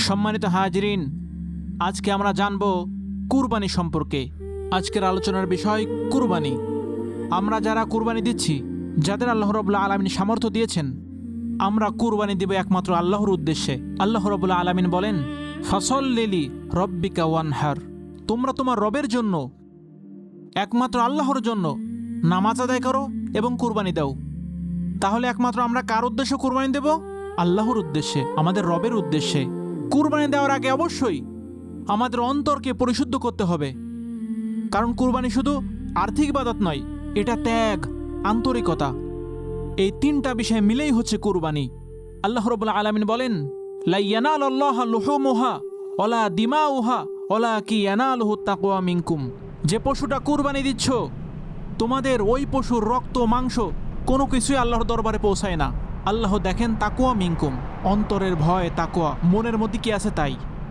সম্মানিত হাজিরিন, আজকে আমরা জানব কুরবানি সম্পর্কে। আজকের আলোচনার বিষয় কুরবানি। আমরা যারা কুরবানি দিচ্ছি, যাদের আল্লাহ রাব্বুল আলামিন সামর্থ্য দিয়েছেন, আমরা কুরবানি দেব একমাত্র আল্লাহর উদ্দেশ্যে। আল্লাহ রাব্বুল আলামিন বলেন, ফাসল্লি রব্বিকা ওয়ানহার, তোমরা তোমার রবের জন্য, একমাত্র আল্লাহর জন্য নামাজ আদায় করো এবং কুরবানি দাও। তাহলে একমাত্র আমরা কার উদ্দেশ্যে কুরবানি দেব? আল্লাহর উদ্দেশ্যে, আমাদের রবের উদ্দেশ্যে। কুরবানি দেওয়ার আগে অবশ্যই আমাদের অন্তরকে পরিশুদ্ধ করতে হবে, কারণ কুরবানি শুধু আর্থিক ইবাদত নয়, এটা ত্যাগ, আন্তরিকতা, এই তিনটা বিষয় মিলেই হচ্ছে কুরবানি। আল্লাহ রাব্বুল আলামিন বলেন, লা ইয়ানালুল্লাহু লুহুমুহা ওয়ালা দিমাউহা ওয়ালাকিন ইয়ানালুহু তাকওয়া মিনকুম। যে পশুটা কুরবানি দিচ্ছ, তোমাদের ওই পশুর রক্ত মাংস কোনো কিছুই আল্লাহর দরবারে পৌঁছায় না। আল্লাহ দেখেন তাকওয়া মিনকুম, অন্তরের ভয়, তাকওয়া, মনের মধ্যে কি আছে তাই।